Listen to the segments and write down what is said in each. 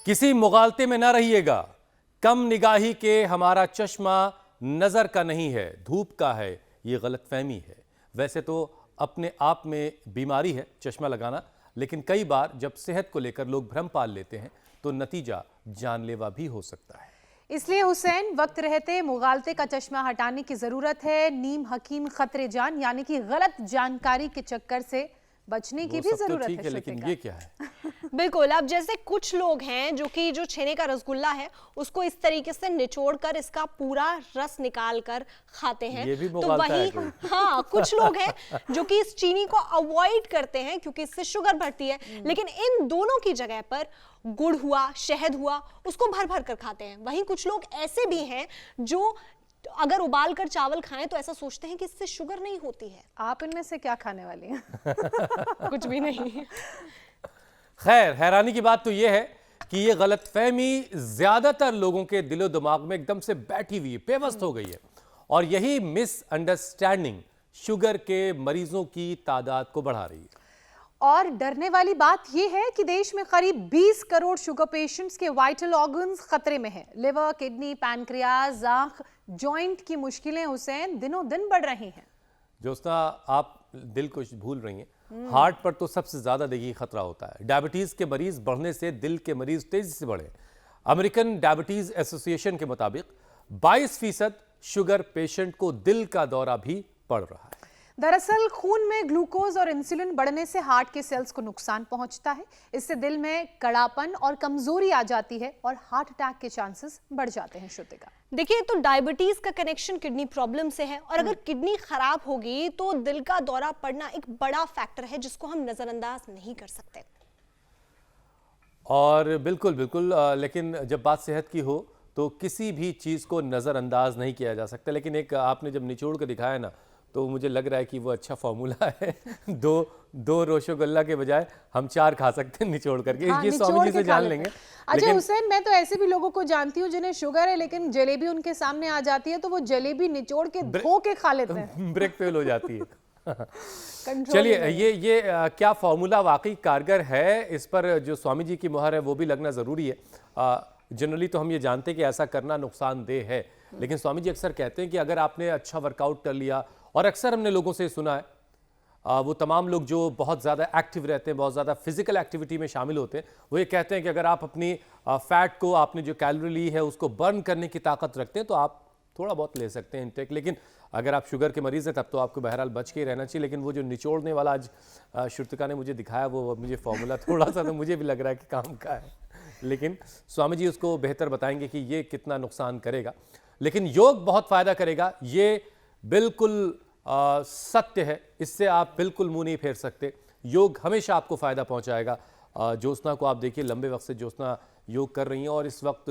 किसी मुगालते में ना रहिएगा। कम निगाही के हमारा चश्मा नजर का नहीं है, धूप का है, ये गलतफहमी है। वैसे तो अपने आप में बीमारी है चश्मा लगाना, लेकिन कई बार जब सेहत को लेकर लोग भ्रम पाल लेते हैं तो नतीजा जानलेवा भी हो सकता है। इसलिए हुसैन, वक्त रहते मुगालते का चश्मा हटाने की जरूरत है। नीम हकीम खतरे जान, यानी कि गलत जानकारी के चक्कर से बचने की भी जरूरत ठीक है, लेकिन ये क्या है? बिल्कुल। अब जैसे कुछ लोग हैं जो छेने का रसगुल्ला है उसको इस तरीके से निचोड़ कर इसका पूरा रस निकाल कर खाते हैं, ये भी तो वही हाँ, कुछ लोग हैं जो कि इस चीनी को अवॉइड करते हैं क्योंकि इससे शुगर बढ़ती है, लेकिन इन दोनों की जगह पर गुड़ हुआ, शहद हुआ, उसको भर भर कर खाते हैं। वहीं कुछ लोग ऐसे भी हैं जो अगर उबाल कर चावल खाएं तो ऐसा सोचते हैं कि इससे शुगर नहीं होती है। आप इनमें से क्या खाने वाली हैं? कुछ भी नहीं। खैर, हैरानी की बात तो यह है कि यह गलतफहमी ज्यादातर लोगों के दिलो दिमाग में एकदम से बैठी हुई है, पेवस्त हो गई है, और यही मिसअंडरस्टैंडिंग शुगर के मरीजों की तादाद को बढ़ा रही है। और डरने वाली बात यह है कि देश में करीब 20 करोड़ शुगर पेशेंट्स के वाइटल ऑर्गन्स खतरे में हैं। लिवर, किडनी, पैनक्रियाज, आंख, जॉइंट की मुश्किलें हुसैन दिनों दिन बढ़ रही हैं। जोस्ना, आप दिल को भूल रही हैं। हार्ट पर तो सबसे ज्यादा देखिए खतरा होता है। डायबिटीज के मरीज बढ़ने से दिल के मरीज तेजी से बढ़े। अमेरिकन डायबिटीज एसोसिएशन के मुताबिक 22% शुगर पेशेंट को दिल का दौरा भी पड़ रहा है। दरअसल खून में ग्लूकोज और इंसुलिन बढ़ने से हार्ट के सेल्स को नुकसान पहुंचता है। इससे दिल में कड़ापन और कमजोरी आ जाती है और हार्ट अटैक के चांसेस बढ़ जाते हैं। श्रुतिका, देखिए, तो डायबिटीज का कनेक्शन किडनी प्रॉब्लम से है, और अगर किडनी खराब होगी तो दिल का दौरा पड़ना एक बड़ा फैक्टर है जिसको हम नजरअंदाज नहीं कर सकते। और बिल्कुल बिल्कुल, लेकिन जब बात सेहत की हो तो किसी भी चीज़ को नज़रअंदाज नहीं किया जा सकता। लेकिन एक आपने जब निचोड़ कर दिखाया ना, तो मुझे लग रहा है कि वो अच्छा फॉर्मूला है। दो रसगुल्ला के बजाय हम 4 खा सकते हैं निचोड़ करके। हाँ, ये स्वामी जी से जान लेंगे। अच्छा हुसैन, मैं तो ऐसे भी लोगों को जानती हूँ जिन्हें शुगर है लेकिन जलेबी उनके सामने आ जाती है तो वो जलेबी निचोड़ के धो के खा लेते हैं। ब्रेक फेल हो जाती है। चलिए, ये क्या फॉर्मूला वाकई कारगर है, इस पर जो स्वामी जी की मुहर है वो भी लगना ज़रूरी है। जनरली तो हम ये जानते हैं कि ऐसा करना नुकसानदेह है, लेकिन स्वामी जी अक्सर कहते हैं कि अगर आपने अच्छा वर्कआउट कर लिया, और अक्सर हमने लोगों से सुना है, वो तमाम लोग जो बहुत ज़्यादा एक्टिव रहते हैं, बहुत ज़्यादा फिजिकल एक्टिविटी में शामिल होते हैं, वो ये कहते हैं कि अगर आप अपनी फैट को, आपने जो कैलोरी ली है उसको बर्न करने की ताकत रखते हैं तो आप थोड़ा बहुत ले सकते हैं इंटेक। लेकिन अगर आप शुगर के मरीज़ हैं तब तो आपको बहरहाल बच के ही रहना चाहिए। लेकिन वो जो निचोड़ने वाला आज श्रुतिका ने मुझे दिखाया, वो मुझे फॉर्मूला थोड़ा सा तो मुझे भी लग रहा है कि काम का है, लेकिन स्वामी जी उसको बेहतर बताएंगे कि ये कितना नुकसान करेगा। लेकिन योग बहुत फ़ायदा करेगा, ये बिल्कुल सत्य है, इससे आप बिल्कुल मुंह नहीं फेर सकते। योग हमेशा आपको फ़ायदा पहुंचाएगा। ज्योत्सना को आप देखिए, लंबे वक्त से ज्योत्सना योग कर रही हैं और इस वक्त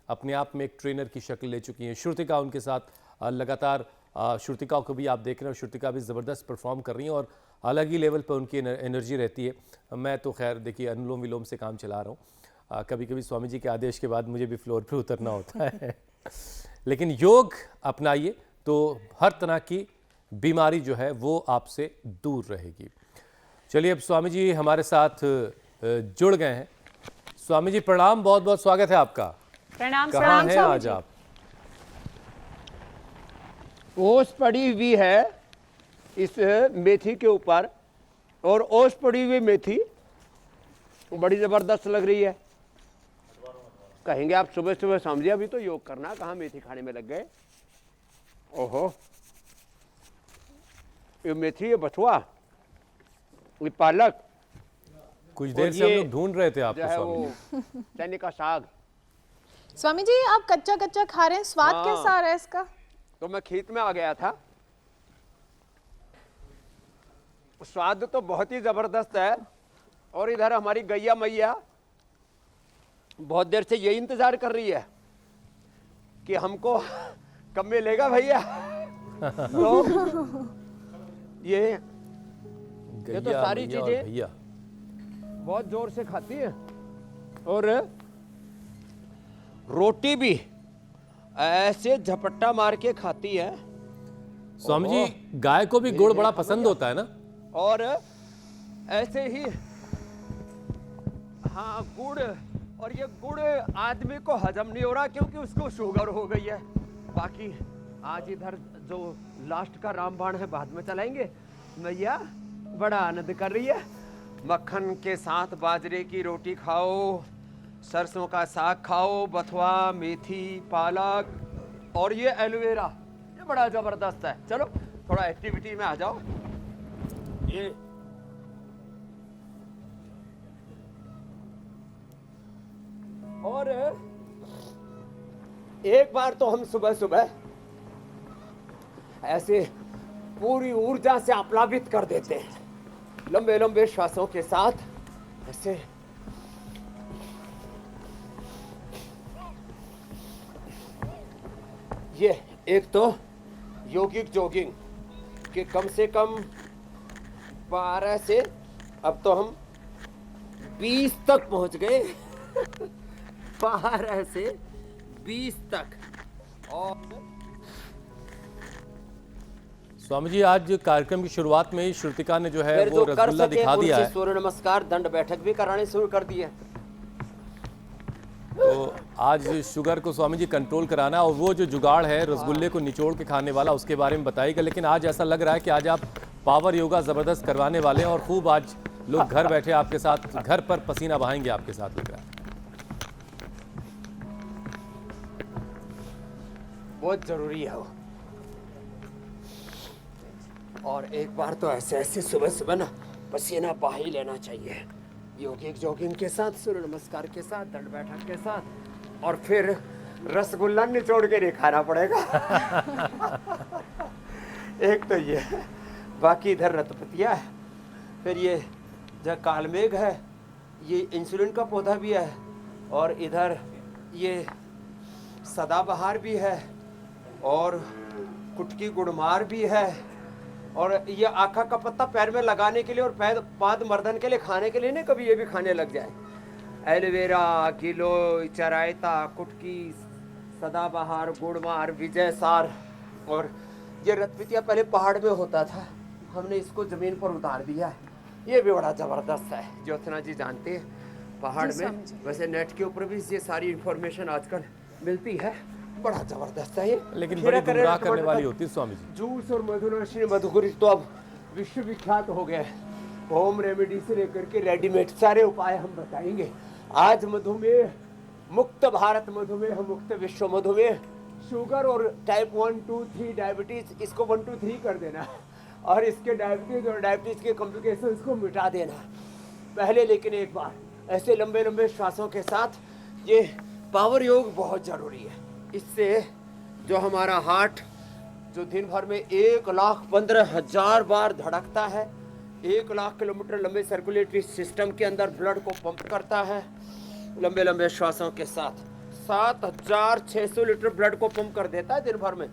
अपने आप में एक ट्रेनर की शक्ल ले चुकी हैं। श्रुतिका उनके साथ लगातार, श्रुतिका को भी आप देख रहे हो, श्रुतिका भी ज़बरदस्त परफॉर्म कर रही हैं और अलग ही लेवल पर उनकी एनर्जी रहती है। मैं तो खैर देखिए अनुलोम विलोम से काम चला रहा हूँ। कभी कभी स्वामी जी के आदेश के बाद मुझे भी फ्लोर पर उतरना होता है। लेकिन योग अपनाइए तो हर तरह की बीमारी जो है वो आपसे दूर रहेगी। चलिए, अब स्वामी जी हमारे साथ जुड़ गए हैं। स्वामी जी प्रणाम, बहुत बहुत स्वागत है आपका। प्रणाम। कहाँ हैं आज आप? ओस पड़ी हुई है इस मेथी के ऊपर, और ओस पड़ी हुई मेथी बड़ी ज़बरदस्त लग रही है। कहेंगे आप सुबह सुबह समझे अभी तो योग करना, कहाँ मेथी खाने में लग गए। ओहो, ये मेथी, ये बथुआ, ये पालक, कुछ देर से हम लोग ढूंढ रहे थे आपको स्वामी जी। चने का साग। स्वामी जी, आप कच्चा कच्चा खा रहे हैं, स्वाद कैसा आ रहा है इसका? तो मैं खेत में आ गया था, स्वाद तो बहुत ही जबरदस्त है। और इधर हमारी गैया मैया बहुत देर से यही इंतजार कर रही है कि हमको कब मिलेगा भैया। तो ये तो सारी चीजें बहुत जोर से खाती है, और रोटी भी ऐसे झपट्टा मार के खाती है। स्वामी जी, गाय को भी गुड़ बड़ा पसंद होता है ना? और ऐसे ही, हाँ, गुड़ और ये गुड़ आदमी को हजम नहीं हो रहा क्योंकि उसको शुगर हो गई है। बाकी आज इधर जो लास्ट का रामबाण है बाद में चलाएंगे। मैया बड़ा आनंद कर रही है। मक्खन के साथ बाजरे की रोटी खाओ, सरसों का साग खाओ, बथुआ, मेथी, पालक और ये एलोवेरा, ये बड़ा जबरदस्त है। चलो थोड़ा एक्टिविटी में आ जाओ। ये और एक बार तो हम सुबह सुबह ऐसे पूरी ऊर्जा से आप्लावित कर देते हैं, लंबे लंबे श्वासों के साथ ऐसे। ये एक तो योगिक जॉगिंग कि कम से कम 12 से अब तो हम 20 तक पहुंच गए 12 से 20 तक। और स्वामी जी आज कार्यक्रम की शुरुआत में ही श्रुतिका ने जो है फिर वो जो कर रसगुल्ला सके दिखा दिया उनसे है। सूर्य नमस्कार दंड बैठक भी कराने शुरू कर दी है। तो आज शुगर को स्वामी जी कंट्रोल कराना, और वो जो जुगाड़ है रसगुल्ले को निचोड़ के खाने वाला, उसके बारे में बताइएगा। लेकिन आज ऐसा लग रहा है कि आज आप पावर योगा जबरदस्त करवाने वाले हैं और खूब आज लोग घर बैठे आपके साथ, घर पर पसीना बहाएंगे आपके साथ, लग रहा है। बहुत जरूरी है वो। और एक बार तो ऐसे ऐसे सुबह सुबह ना पसीना बहा ही लेना चाहिए, योगिक जॉगिंग के साथ, सूर्य नमस्कार के साथ, दंड बैठक के साथ, और फिर रसगुल्ला निचोड़ के नहीं खाना पड़ेगा। एक तो ये, बाकी इधर रतपतिया है, फिर ये जो कालमेघ है, ये इंसुलिन का पौधा भी है, और इधर ये सदाबहार भी है, और कुटकी गुड़मार भी है, और ये आखा का पत्ता पैर में लगाने के लिए और पैर पाद मर्दन के लिए खाने के लिए नहीं, कभी ये भी खाने लग जाए। एलोवेरा, गिलोय, चरायता, कुटकी, सदाबहार, गुड़मार, विजय सार। और ये रतपतिया पहले पहाड़ में होता था, हमने इसको जमीन पर उतार दिया है। ये भी बड़ा जबरदस्त है, ज्योत्सना जी जानते हैं पहाड़ में। वैसे नेट के ऊपर भी ये सारी इंफॉर्मेशन आजकल मिलती है, बड़ा जबरदस्त है ये। लेकिन बड़ी गुमराह करने वाली होती है स्वामी जी। जूस और मधुनश्री मधुकुरी तो अब विश्वविख्यात हो गए। होम रेमेडी से लेकर के रेडीमेड सारे उपाय हम बताएंगे। आज मधुमेह मुक्त भारत, मधुमेह मुक्त विश्व, मधुमेह, शुगर और टाइप 1, 2, 3 डायबिटीज, इसको 1, 2, 3 कर देना, और इसके डायबिटीज और डायबिटीज के कॉम्प्लिकेशंस को मिटा देना पहले। लेकिन एक बार ऐसे लंबे लंबे श्वासों के साथ ये पावर योग बहुत जरूरी है। इससे जो हमारा हार्ट जो दिन भर में 1,15,000 बार धड़कता है, 1,00,000 किलोमीटर लंबे सर्कुलेटरी सिस्टम के अंदर ब्लड को पंप करता है लंबे लंबे श्वासों के साथ, 7,600 लीटर ब्लड को पंप कर देता है दिन भर में,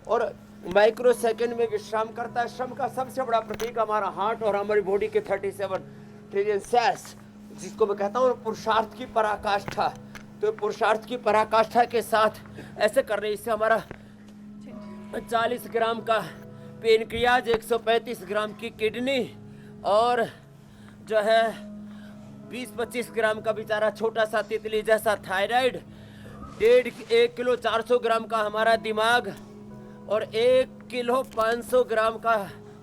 और माइक्रो सेकेंड में विश्राम करता है। श्रम का सबसे बड़ा प्रतीक हमारा हार्ट और हमारी बॉडी के 37 ट्रिलियन सेल्स, जिसको मैं कहता हूँ पुरुषार्थ की पराकाष्ठा। तो पुरुषार्थ की पराकाष्ठा के साथ ऐसे कर रहे, इससे हमारा 40 ग्राम का पेनक्रियाज, 135 ग्राम की किडनी, और जो है 20-25 ग्राम का बेचारा छोटा सा तितली जैसा थायराइड, 1 किलो 400 ग्राम का हमारा दिमाग, और 1 किलो 500 ग्राम का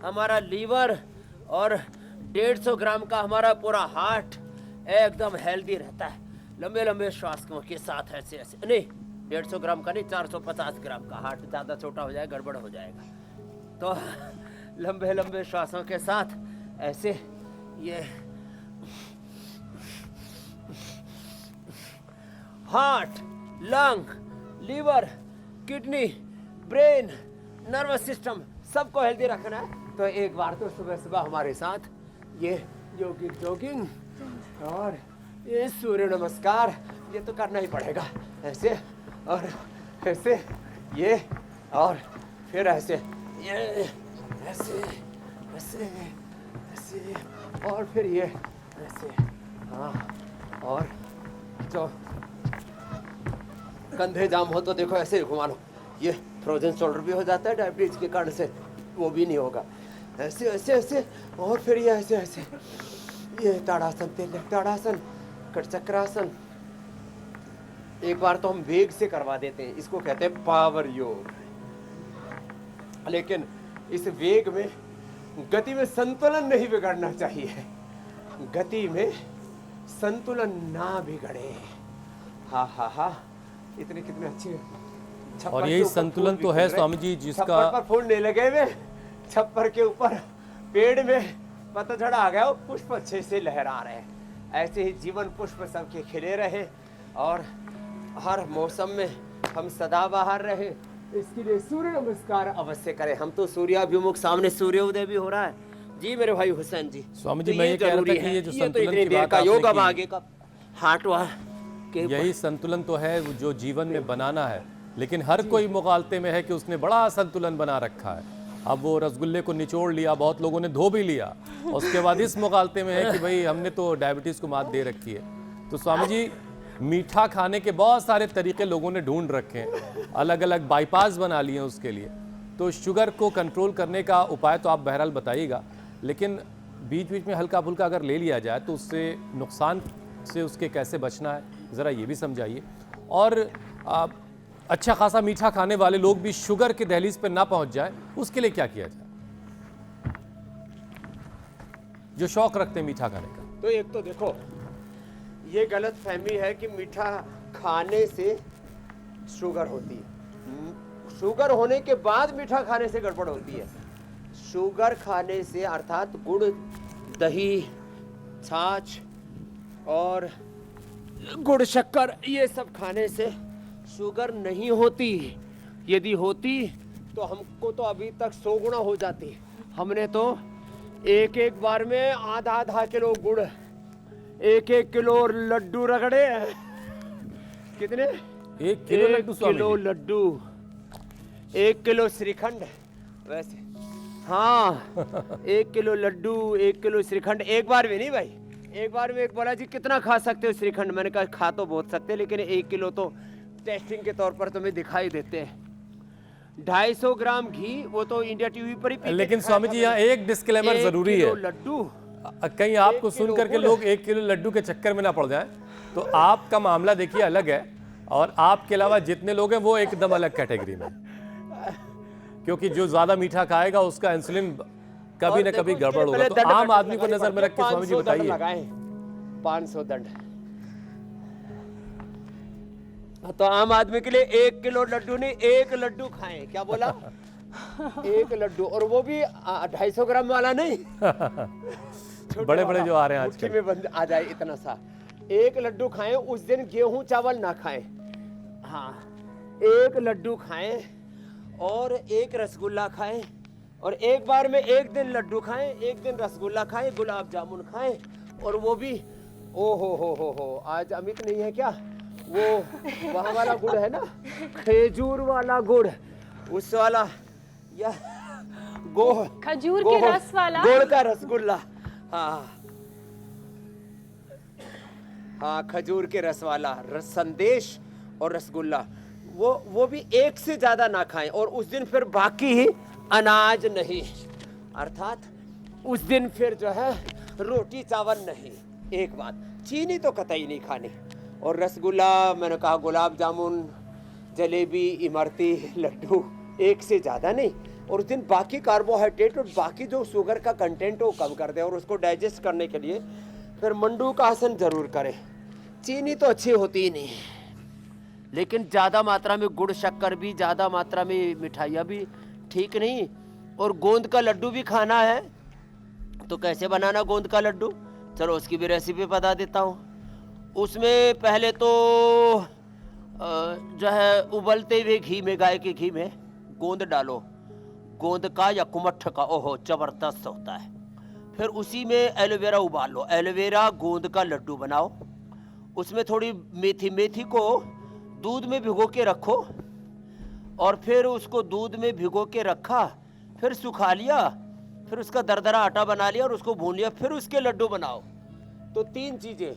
हमारा लीवर, और 150 ग्राम का हमारा पूरा हार्ट एकदम हेल्दी रहता है लंबे लंबे श्वासों के साथ। ऐसे ऐसे नहीं, 150 ग्राम का नहीं, 450 ग्राम का। हार्ट ज़्यादा छोटा हो जाए गड़बड़ हो जाएगा। तो लंबे लंबे श्वासों के साथ ऐसे ये heart, lung, liver, kidney, brain, nervous system सबको हेल्दी रखना है। तो एक बार तो सुबह सुबह हमारे साथ ये योगिक जॉगिंग और ये सूर्य नमस्कार, ये तो करना ही पड़ेगा। ऐसे और ऐसे, ये और फिर ऐसे, ये ऐसे ऐसे ऐसे, और फिर ये ऐसे। हाँ, और जो कंधे जाम हो तो देखो ऐसे घुमा लो, ये फ्रोजन शोल्डर भी हो जाता है डायबिटीज के कारण से, वो भी नहीं होगा। ऐसे ऐसे ऐसे, और फिर ये ऐसे ऐसे, ये ताड़ासन, तिर्यक ताड़ासन, कटचक्रासन, एक बार तो हम वेग से करवा देते हैं, इसको कहते हैं पावर योग। लेकिन इस वेग में गति में संतुलन नहीं बिगड़ना चाहिए, गति में संतुलन ना बिगड़े। हा हा हा, इतने कितने अच्छे छप्पर और के यही ऊपर संतुलन फूल तो भी है खिल रहे। स्वामी जी जिसका छप्पर पर फूल नहीं लगे हुए, छप्पर के ऊपर पेड़ में पतझड़ आ गया, पुष्प अच्छे से लहरा रहे हैं। ऐसे ही जीवन पुष्प सबके खिले रहे और हर मौसम में हम सदाबहार रहे, इसके लिए सूर्य नमस्कार अवश्य करें। हम तो सूर्याभिमुख, सामने सूर्योदय भी हो रहा है जी मेरे भाई हुसैन जी। स्वामी जी, तो मैं ये कह रहा था जरूरी कि है। ये जो तो संतुलन इतनी की देर बात का आपने योग, अब की, आगे का हाटवा के यही संतुलन तो है जो जीवन में बनाना है। लेकिन हर कोई मुगालते में है कि उसने बड़ा संतुलन बना रखा है। अब वो रसगुल्ले को निचोड़ लिया, बहुत लोगों ने धो भी लिया, उसके बाद इस मुगालते में है कि भाई हमने तो डायबिटीज़ को मात दे रखी है। तो स्वामी जी, मीठा खाने के बहुत सारे तरीके लोगों ने ढूंढ रखे हैं, अलग अलग बाईपास बना लिए हैं उसके लिए। तो शुगर को कंट्रोल करने का उपाय तो आप बहरहाल बताइएगा, लेकिन बीच बीच में हल्का फुल्का अगर ले लिया जाए तो उससे नुकसान से उसके कैसे बचना है, ज़रा ये भी समझाइए। और अच्छा खासा मीठा खाने वाले लोग भी शुगर के दहलीज पर ना पहुंच जाए, उसके लिए क्या किया जाए, जो शौक रखते हैं मीठा खाने का? तो एक तो देखो, ये गलत फहमी है कि मीठा खाने से शुगर होती है। शुगर होने के बाद मीठा खाने से गड़बड़ होती है। शुगर खाने से अर्थात गुड़, दही, छाछ और गुड़ शक्कर, ये सब खाने से शुगर नहीं होती। यदि होती तो हमको तो अभी तक 100 गुना हो जाती। हमने तो एक एक बार में आधा किलो गुड़, 1 किलो लड्डू रगड़े। कितने? 1 किलो लड्डू स्वामी किलो जी? लड्डू, 1 किलो श्रीखंड। वैसे हाँ 1 किलो लड्डू, 1 किलो श्रीखंड एक बार भी नहीं भाई। एक बार में एक बोला जी कितना खा सकते हो श्रीखंड? मैंने कहा खा तो बहुत सकते, लेकिन 1 किलो तो टेस्टिंग के तौर पर तुम्हें दिखाई देते हैं। 250 ग्राम घी, वो तो इंडिया टीवी पर ही पीते लेकिन दिखाया स्वामी था जी, यहाँ मैंने। एक डिस्क्लेमर 1 जरूरी किलो है, लड्डू, कहीं आपको 1 किलो सुन करके गुड़। लोग 1 किलो लड्डू के चक्कर में ना पड़ जाएं। तो आपका मामला देखिए अलग है, और आपके अलावा जितने लोग हैं वो एकदम अलग कैटेगरी में, क्योंकि जो ज्यादा मीठा खाएगा उसका इंसुलिन कभी ना कभी गड़बड़ होगा। तो आम आदमी को नजर में रख के स्वामी जी बताइए। 500 दंड। तो आम आदमी के लिए 1 किलो लड्डू नहीं, 1 लड्डू खाएं। क्या बोला? 1 लड्डू, और वो भी 250 ग्राम वाला नहीं। बड़े बड़े जो आ रहे हैं मुट्ठी आजकल। में बंद आ जाए इतना सा। 1 लड्डू खाएं, उस दिन गेहूं चावल ना खाएं। हाँ, 1 लड्डू खाएं और 1 रसगुल्ला खाएं, और एक बार में 1 दिन लड्डू खाएं, 1 दिन रसगुल्ला खाएं, गुलाब जामुन खाएं, और वो भी ओ हो। आज अमित नहीं है क्या? वो वहाँ वाला गुड़ है ना, खेजूर वाला गुड़, उस वाला, या खजूर के रस वाला गुड़ का रसगुल्ला। हाँ, खजूर के रस वाला संदेश और रसगुल्ला, वो भी 1 से ज्यादा ना खाएं, और उस दिन फिर बाकी ही अनाज नहीं, अर्थात उस दिन फिर जो है रोटी चावल नहीं। एक बात, चीनी तो कतई नहीं खानी, और रसगुल्ला, मैंने कहा गुलाब जामुन, जलेबी, इमरती, लड्डू 1 से ज़्यादा नहीं, और उस दिन बाकी कार्बोहाइड्रेट और बाकी जो शुगर का कंटेंट हो कम कर दें, और उसको डाइजेस्ट करने के लिए फिर मंडू का आसन जरूर करें। चीनी तो अच्छी होती ही नहीं, लेकिन ज़्यादा मात्रा में गुड़ शक्कर भी, ज़्यादा मात्रा में मिठाइयाँ भी ठीक नहीं। और गोंद का लड्डू भी खाना है, तो कैसे बनाना गोंद का लड्डू, चलो उसकी भी रेसिपी बता देता हूँ। उसमें पहले तो जो है उबलते हुए घी में, गाय के घी में गोंद डालो, गोंद का या कुमट्ठ का, ओहो जबरदस्त होता है। फिर उसी में एलोवेरा उबाल लो, एलोवेरा गोंद का लड्डू बनाओ। उसमें थोड़ी मेथी को दूध में भिगो के रखो, और फिर उसको दूध में भिगो के रखा, फिर सुखा लिया, फिर उसका दरदरा आटा बना लिया और उसको भून लिया, फिर उसके लड्डू बनाओ। तो 3 चीजें,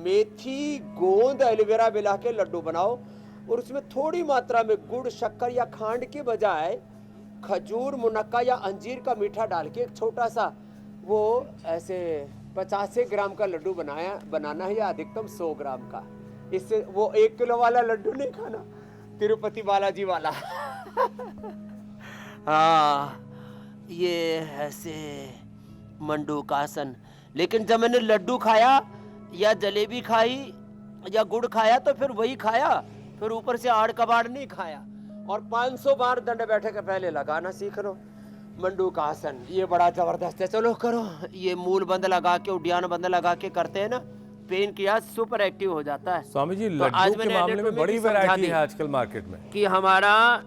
मेथी, गोंद, एलोवेरा मिला के लड्डू बनाओ, और उसमें थोड़ी मात्रा में गुड़, शक्कर या खांड के बजाय खजूर, मुनक्का या अंजीर का मीठा डाल के एक छोटा सा, वो ऐसे 50 ग्राम का लड्डू बनाना है, या अधिकतम 100 ग्राम का। इससे वो 1 किलो वाला लड्डू नहीं खाना, तिरुपति बालाजी वाला। हाँ, ये ऐसे मंडूकासन। लेकिन जब मैंने लड्डू खाया या जलेबी खाई या गुड़ खाया तो फिर वही खाया, फिर ऊपर से आड़ कबाड़ नहीं खाया। और 500 बार दंड बैठक के पहले लगाना सीख लो मंडूकासन। ये बड़ा जबरदस्त है, चलो करो। ये मूल बंद लगा के, उड्डयन बंद लगा के करते हैं ना, पेन क्रिया सुपर एक्टिव हो जाता है। स्वामी जी, तो आज लड्डू के मैंने मामले में anatomy बड़ी की समझा वैरायटी दी है आजकल मार्केट में। कि हमारा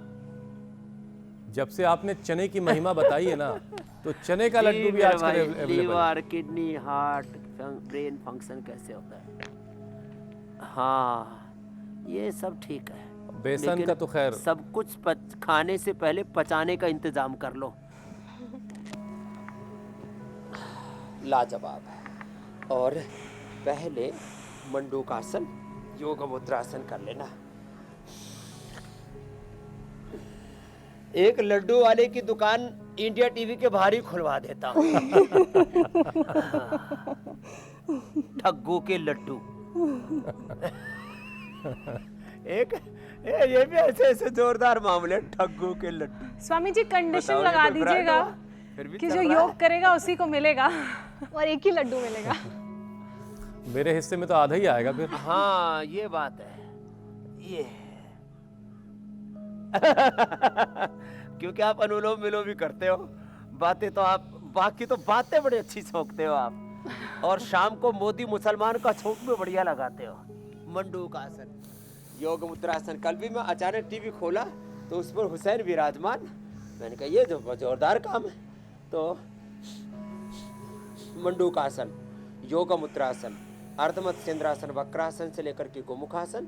जब से आपने चने की महिमा बताई है ना, तो चने का लड्डू भी आजकल अवेलेबल है। Liver, kidney, heart, brain function कैसे होता है। हाँ, ये सब ठीक है। बेसन लेकिन का तो खैर सब कुछ खाने से पहले पचाने का इंतजाम कर लो। लाजवाब है। और पहले मंडूकासन, योग मुद्रासन कर लेना। एक लड्डू वाले की दुकान इंडिया टीवी के बाहर ही खुलवा देता हूँ। ठग्गू के लड्डू। ये भी ऐसे ऐसे जोरदार मामले, ठग्गू के लड्डू। स्वामी जी कंडीशन बताओ, लगा ये कोई ब्रांड दीजिएगा हो? फिर भी कि चल जो रहा योग करेगा उसी को मिलेगा। और एक ही लड्डू मिलेगा। मेरे हिस्से में तो आधा ही आएगा फिर। हाँ, ये बात है। ये क्योंकि आप अनुलोम विलोम भी करते हो, बातें तो आप, बाकी तो बातें बड़ी अच्छी सोचते हो आप। और शाम को मोदी मुसलमान का छोक में बढ़िया लगाते हो। मंडूकासन, योग मुद्रासन। कल भी मैं अचानक टीवी खोला तो उस पर हुसैन विराजमान। मैंने कहा ये जो जोरदार काम है। तो मंडूकासन, योग मुद्रासन, अर्धमत्स्येंद्रासन, वक्रासन से लेकर के गोमुखासन,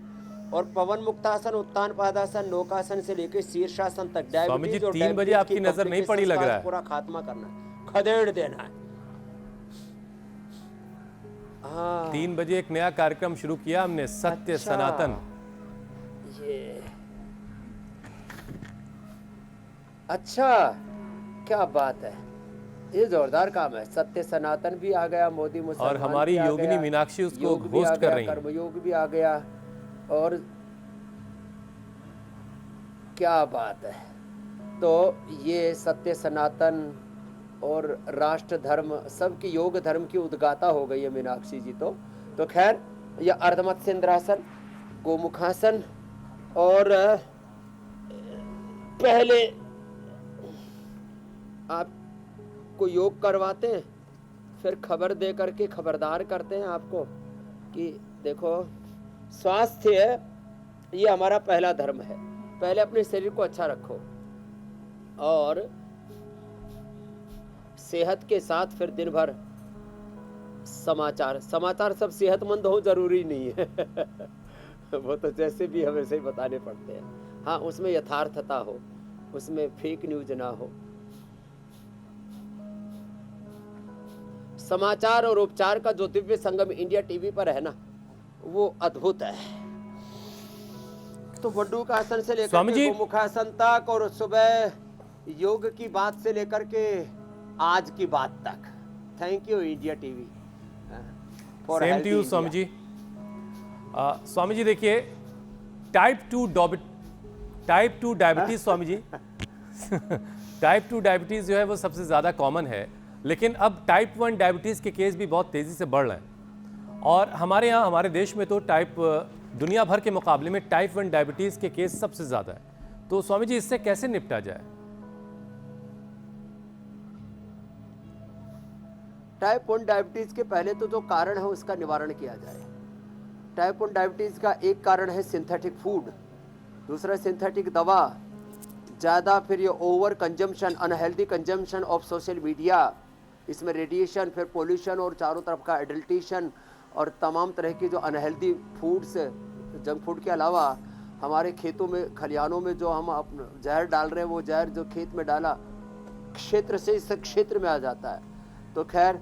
और पवन मुक्तासन, उत्तान पादासन, नौकासन से लेकर शीर्षासन तक। स्वामी जी, डायबिटीज और 3 बजे डायबिटीज आपकी की नजर नहीं पड़ी लग रहा है। पूरा खात्मा करना है, खदेड़ देना है। हाँ, 3 बजे एक नया कार्यक्रम शुरू किया हमने, सत्य अच्छा। सनातन। ये अच्छा, क्या बात है, ये जोरदार काम है। सत्य सनातन भी आ गया, मोदी मुसलमान और हमारी भी आ योगिनी गया, मीनाक्षी उसको योग भी होस्ट आ कर गया, रही हैं। कर्मयोग भी आ गया। और क्या बात है। तो ये सत्य सनातन और राष्ट्र धर्म, सबकी योग धर्म की उद्गाता हो गई है मीनाक्षी जी। तो खैर, ये अर्धमत्स्येंद्रासन, गोमुखासन, और पहले आपको योग करवाते हैं, फिर खबर दे करके खबरदार करते हैं आपको कि देखो, स्वास्थ्य ये हमारा पहला धर्म है। पहले अपने शरीर को अच्छा रखो, और सेहत के साथ फिर दिन भर समाचार सब सेहतमंद हो जरूरी नहीं है। वो तो जैसे भी हमें से ही बताने पड़ते हैं। हाँ, उसमें यथार्थता हो, उसमें फेक न्यूज ना हो। समाचार और उपचार का जो दिव्य संगम इंडिया टीवी पर है ना, वो अद्भुत है। तो मंडूकासन से लेकर स्वामी के जी, गोमुखासन तक, और सुबह योग की बात से लेकर के आज की बात तक। Thank you India TV. Same to you Swami ji. Swami ji देखिए, type 2 diabetes Swami ji, type 2 diabetes जो है वो सबसे ज़्यादा कॉमन है, लेकिन अब टाइप 1 डायबिटीज़ के केस भी बहुत तेज़ी से बढ़ रहे हैं। और हमारे यहाँ, हमारे देश में तो दुनिया भर के मुकाबले में टाइप 1 डायबिटीज़ के केस सबसे ज़्यादा है। तो स्वामी जी, इससे कैसे निपटा जाए? टाइप 1 डायबिटीज के पहले तो जो कारण है उसका निवारण किया जाए। टाइप 1 डायबिटीज का एक कारण है सिंथेटिक फूड, दूसरा सिंथेटिक दवा ज़्यादा, फिर ये over consumption, unhealthy consumption of social media, इसमें रेडिएशन, फिर पोल्यूशन, और चारों तरफ का एडल्टेशन, और तमाम तरह की जो अनहेल्दी फूड्स, जंक फूड के अलावा हमारे खेतों में, खलिहानों में जो हम अपना जहर डाल रहे हैं, वो जहर जो खेत में डाला, क्षेत्र से इस क्षेत्र में आ जाता है। तो खैर,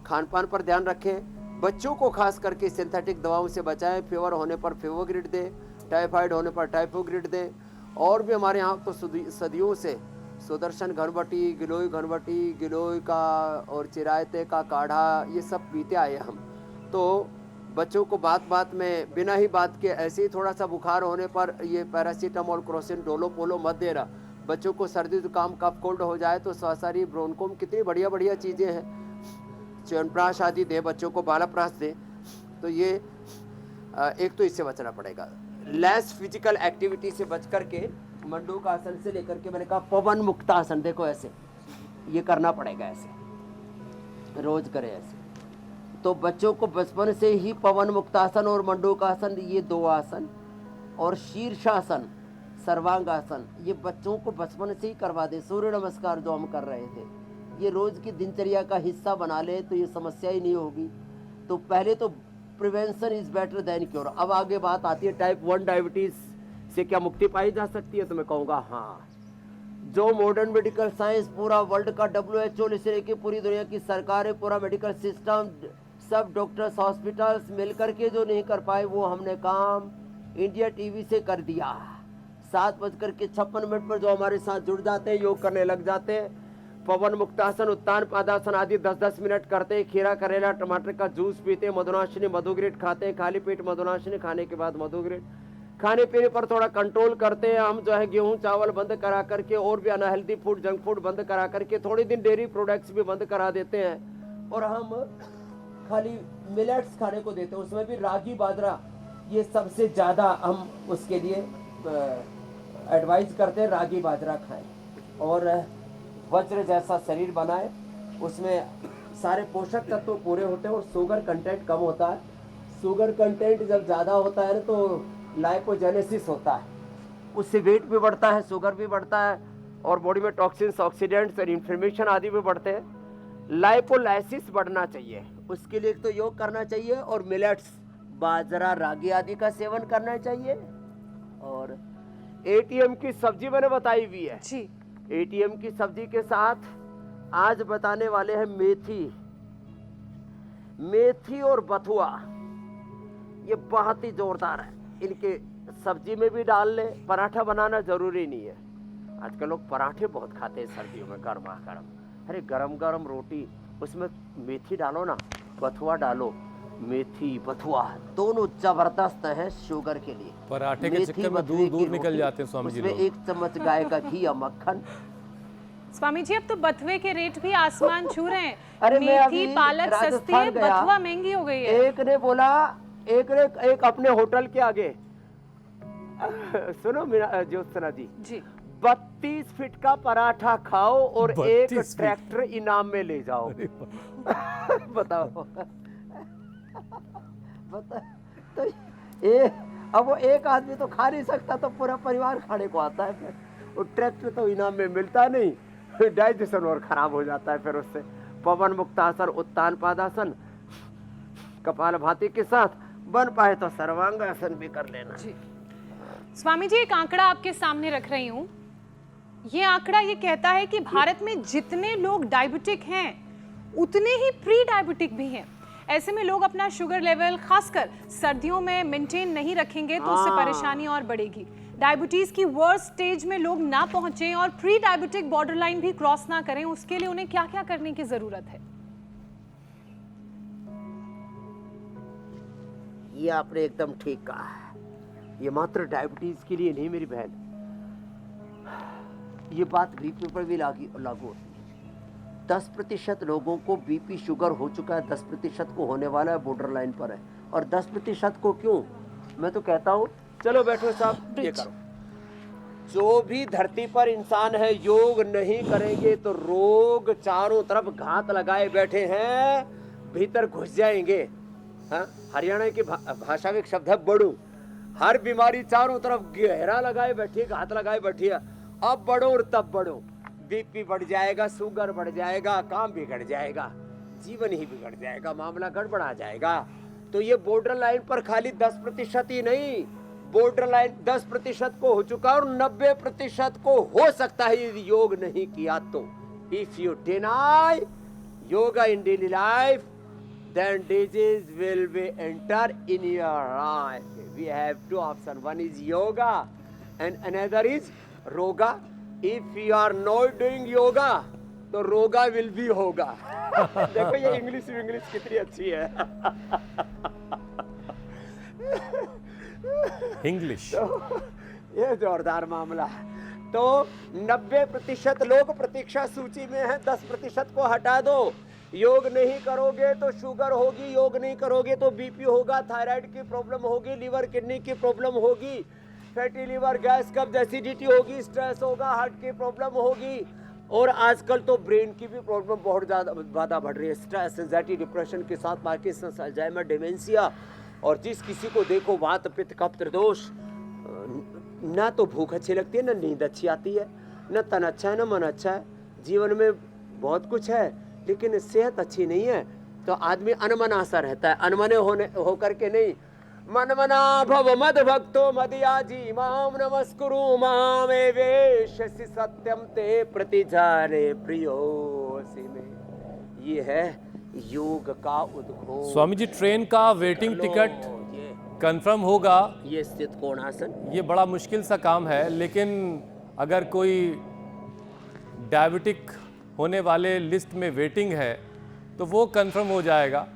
खान पान पर ध्यान रखें, बच्चों को खास करके सिंथेटिक दवाओं से बचाएं। फीवर होने पर फेवोग्रिड दें, टाइफाइड होने पर टाइफोग्रिड दें। और भी हमारे यहाँ तो सदियों से सुदर्शन घनवटी, गिलोय का और चिरायते का काढ़ा, ये सब पीते आए हम। तो बच्चों को बात बात में बिना ही बात के ऐसे ही थोड़ा सा बुखार होने पर ये पैरासीटामोल, क्रोसिन, डोलो पोलो मत देना। बच्चों को सर्दी जुकाम कफ कोल्ड हो जाए तो स्वासारी, ब्रोनकोम, कितनी बढ़िया बढ़िया चीज़ें हैं, च्यवनप्राश आदि दे बच्चों को, बालाप्राश दे। तो ये एक तो इससे बचना पड़ेगा। लेस फिजिकल एक्टिविटी से बच करके मंडूक आसन से लेकर के मैंने कहा पवन मुक्तासन, देखो ऐसे ये करना पड़ेगा, ऐसे रोज करें ऐसे। तो बच्चों को बचपन से ही पवन मुक्तासन और मंडूकासन, ये 2 आसन, और शीर्षासन, सर्वांगासन, ये बच्चों को बचपन से ही करवा दे। सूर्य नमस्कार जो हम कर रहे थे, ये रोज की दिनचर्या का हिस्सा बना ले तो ये समस्या ही नहीं होगी। तो पहले तो prevention is better than cure. अब आगे बात आती है टाइप 1 डायबिटीज से क्या मुक्ति पाई जा सकती है, तो मैं कहूँगा हाँ। जो मॉडर्न मेडिकल साइंस पूरा वर्ल्ड का WHO से लेकर पूरी दुनिया की सरकारें, पूरा मेडिकल सिस्टम, सब डॉक्टर्स, हॉस्पिटल्स मिलकर के जो नहीं कर पाए वो हमने काम इंडिया टीवी से कर दिया। 7:56 पर जो हमारे साथ जुड़ जाते हैं, योग करने लग जाते हैं, पवन मुक्तासन, उत्तान पादासन आदि 10-10 मिनट करते हैं। खीरा, करेला, टमाटर का जूस पीते हैं, मधुनाशिनी, मधुग्रेट खाते हैं, खाली पेट मधुनाशिनी, खाने के बाद मधुग्रेट। खाने पीने पर थोड़ा कंट्रोल करते हैं हम, जो है गेहूं चावल बंद करा करके, और भी अनहेल्दी फूड, जंक फूड बंद करा करके, थोड़े दिन डेयरी प्रोडक्ट्स भी बंद करा देते हैं, और हम खाली मिलेट्स खाने को देते हैं, उसमें भी रागी, बाजरा, ये सबसे ज़्यादा हम उसके लिए एडवाइस करते हैं, रागी बाजरा खाएं। और वज्र जैसा शरीर बनाए, उसमें सारे पोषक तत्व पूरे होते हैं और शुगर कंटेंट कम होता है। शुगर कंटेंट जब ज़्यादा होता है ना तो लाइपोजेनेसिस होता है, उससे वेट भी बढ़ता है, शुगर भी बढ़ता है, और बॉडी में टॉक्सिन्स, ऑक्सीडेंट्स और इन्फ्लेमेशन आदि भी बढ़ते हैं। लाइपोलाइसिस बढ़ना चाहिए, उसके लिए एक तो योग करना चाहिए, और मिलेट्स, बाजरा, रागी आदि का सेवन करना चाहिए। और ATM की सब्जी मैंने बताई हुई है जी। ATM की सब्जी के साथ आज बताने वाले हैं मेथी। मेथी और बथुआ ये बहुत ही जोरदार है। इनके सब्जी में भी डाल ले, पराठा बनाना जरूरी नहीं है। आजकल लोग पराठे बहुत खाते हैं सर्दियों में, गर्मा गर्म। अरे गरम गरम रोटी, उसमें मेथी डालो ना, बथुआ डालो। मेथी बथुआ दोनों जबरदस्त है शुगर के लिए। पराठे के चक्कर में दूर दूर निकल जाते हैं स्वामी जी लोग। 1 चम्मच गाय का घी या मक्खन। स्वामी जी अब तो बथुए के रेट भी आसमान छू रहे हैं। अरे मैं मेथी अभी पालक सस्ती है, राजस्थान गया, बथुआ महंगी हो गई है। एक ने बोला, एक अपने होटल के आगे सुनो मेरा ज्योत्सना जी, 32 फीट का पराठा खाओ और एक ट्रैक्टर इनाम में ले जाओ। बताओ बता, तो अब वो एक आदमी तो खा नहीं सकता, तो पूरा परिवार खाने को आता है। फिर वो ट्रैक्टर तो इनाम में मिलता नहीं, डाइजेशन और खराब हो जाता है फिर उससे। पवन मुक्तासन, उत्तान पादासन, कपालभाति के साथ बन पाए तो सर्वांगासन भी कर लेना। जी। स्वामी जी एक आंकड़ा आपके सामने रख रही हूँ। ये आंकड़ा ये कहता है कि भारत में जितने लोग डायबिटिक हैं उतने ही प्री डायबिटिक भी हैं। ऐसे में लोग अपना शुगर लेवल खासकर सर्दियों में मेंटेन नहीं रखेंगे तो उससे परेशानी और बढ़ेगी। डायबिटीज की वर्स्ट स्टेज में लोग ना पहुंचे और प्री डायबिटिक बॉर्डर लाइन भी क्रॉस ना करें, उसके लिए उन्हें क्या क्या करने की जरूरत है? ये आपने एकदम ठीक कहा है। ये मात्र डायबिटीज के लिए नहीं मेरी बहन, ये बात बीपी पर भी लागू होती है। 10% लोगों को बीपी शुगर हो चुका है, 10% को होने वाला है, बॉर्डर लाइन पर है। और 10% को क्यों? मैं तो कहता हूँ चलो बैठो साहब, ये करो। जो भी धरती पर इंसान है योग नहीं करेंगे तो रोग चारों तरफ घात लगाए बैठे हैं, भीतर घुस जाएंगे। हाँ, हरियाणा की भाषा में एक शब्द है बड़ू। हर बीमारी चारों तरफ घेरा लगाए बैठी है, घात लगाए बैठी है। अब बढ़ो और तब बढ़ो, बीपी बढ़ जाएगा, शुगर बढ़ जाएगा, काम बिगड़ जाएगा, जीवन ही बिगड़ जाएगा, मामला गड़बड़ा जाएगा। तो ये बॉर्डर लाइन पर खाली 10% ही नहीं, बॉर्डर लाइन 10% को हो चुका और 90% को हो सकता है यदि योग नहीं किया तो। If you deny yoga in daily life then disease will be enter in your life. We have two options. One is yoga and another is roga. If you are not doing yoga, तो रोगा will be होगा। देखो ये English कितनी अच्छी है। English. तो ये जोरदार मामला है। तो 90% लोग प्रतीक्षा सूची में हैं, 10% को हटा दो। योग नहीं करोगे तो शुगर होगी, योग नहीं करोगे तो बीपी होगा, थायराइड की प्रॉब्लम होगी, लीवर किडनी की प्रॉब्लम होगी, फैटी लीवर, गैस, कब्ज, एसिडिटी होगी, स्ट्रेस होगा, हार्ट की प्रॉब्लम होगी, और आजकल तो ब्रेन की भी प्रॉब्लम बहुत ज़्यादा बढ़ रही है। स्ट्रेस, एंजाइटी, डिप्रेशन के साथ पार्किंसंस, अल्जाइमर, डिमेंशिया, और जिस किसी को देखो वात, पित्त, कफ, त्रिदोष, ना तो भूख अच्छी लगती है, ना नींद अच्छी आती है, ना तन अच्छा है, ना मन अच्छा है। जीवन में बहुत कुछ है लेकिन सेहत अच्छी नहीं है, तो आदमी अनमना सा रहता है। अनमने होकर के नहीं, मन मना भव मद भक्तो मदयाजी माम नमस्कुरु मामे वेशसि सत्यम ते प्रतिजाने प्रियोसि में। ये है योग का उद्घोष। स्वामी जी, ट्रेन का वेटिंग टिकट कंफर्म होगा, ये स्थित कोणासन, ये बड़ा मुश्किल सा काम है, लेकिन अगर कोई डायबिटिक होने वाले लिस्ट में वेटिंग है तो वो कंफर्म हो जाएगा।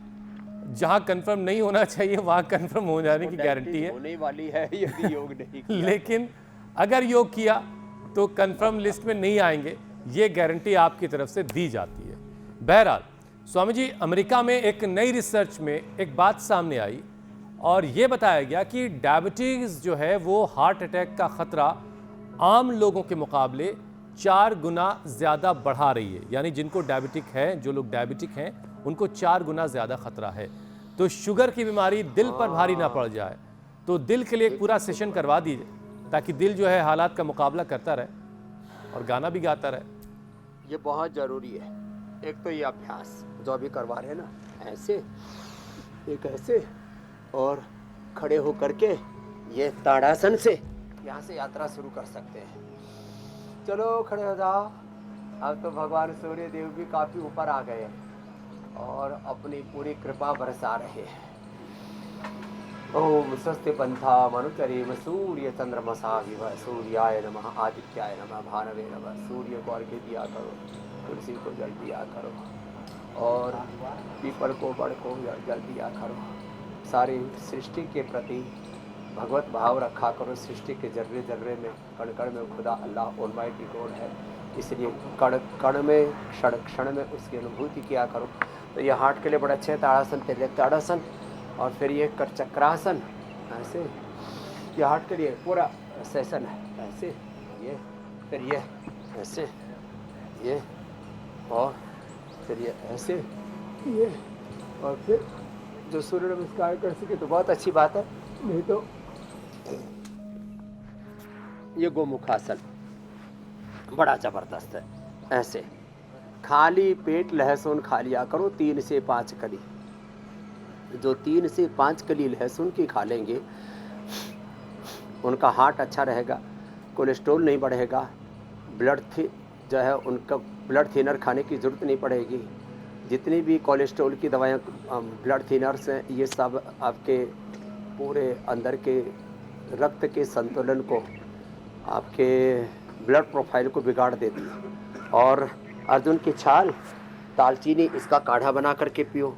जहाँ कंफर्म नहीं होना चाहिए वहाँ कंफर्म हो जाने की गारंटी है, होने वाली है यदि योग नहीं किया। लेकिन अगर योग किया तो कंफर्म लिस्ट में नहीं आएंगे, ये गारंटी आपकी तरफ से दी जाती है। बहरहाल स्वामी जी, अमेरिका में एक नई रिसर्च में एक बात सामने आई और ये बताया गया कि डायबिटीज़ जो है वो हार्ट अटैक का ख़तरा आम लोगों के मुकाबले 4 गुना ज़्यादा बढ़ा रही है। यानी जिनको डायबिटिक है, जो लोग डायबिटिक हैं, उनको 4 गुना ज़्यादा ख़तरा है। तो शुगर की बीमारी दिल पर भारी ना पड़ जाए, तो दिल के लिए एक पूरा सेशन करवा दीजिए ताकि दिल जो है हालात का मुकाबला करता रहे और गाना भी गाता रहे। ये बहुत ज़रूरी है। एक तो ये अभ्यास जो अभी करवा रहे हैं ना, ऐसे, एक ऐसे, और खड़े होकर के ये ताड़ासन से यहाँ से यात्रा शुरू कर सकते हैं। चलो खड़े हो जाओ। अब तो भगवान सूर्य देव भी काफ़ी ऊपर आ गए और अपनी पूरी कृपा बरसा रहे हैं। ओम स्वस्ति पंथा मनुचरेम सूर्य चंद्रमसा विव सूर्याय नमः आदित्याय नमः भानवे नमः। सूर्य को अर्घ्य दिया करो, तुलसी को जल दिया करो, और पीपल को, बड़ को जल दिया करो। सारी सृष्टि के प्रति भगवत भाव रखा करो। सृष्टि के जर्रे जर्रे में, कण कण में खुदा अल्लाह ऑलमाइटी गॉड है, इसलिए कण कण में, क्षण क्षण में उसकी अनुभूति किया करो। तो ये हार्ट के लिए बड़ा अच्छा है ताड़ासन, तिर्यक ताड़ासन, और फिर ये चक्रासन, ऐसे। ये हार्ट के लिए पूरा सेशन है, ऐसे, ये, फिर ये ऐसे, ये, और फिर ये ऐसे, ये, और फिर जो सूर्य नमस्कार कर सके तो बहुत अच्छी बात है, नहीं तो ये गोमुखासन बड़ा जबरदस्त है। ऐसे खाली पेट लहसुन खा लिया करो, 3 से 5 कली। जो 3 से 5 कली लहसुन की खा लेंगे उनका हार्ट अच्छा रहेगा, कोलेस्ट्रॉल नहीं बढ़ेगा, ब्लड जो है उनका ब्लड थिनर खाने की ज़रूरत नहीं पड़ेगी। जितनी भी कोलेस्ट्रॉल की दवाएं, ब्लड थिनर्स हैं, ये सब आपके पूरे अंदर के रक्त के संतुलन को, आपके ब्लड प्रोफाइल को बिगाड़ देती है। और अर्जुन की छाल, दालचीनी, इसका काढ़ा बना करके पियो।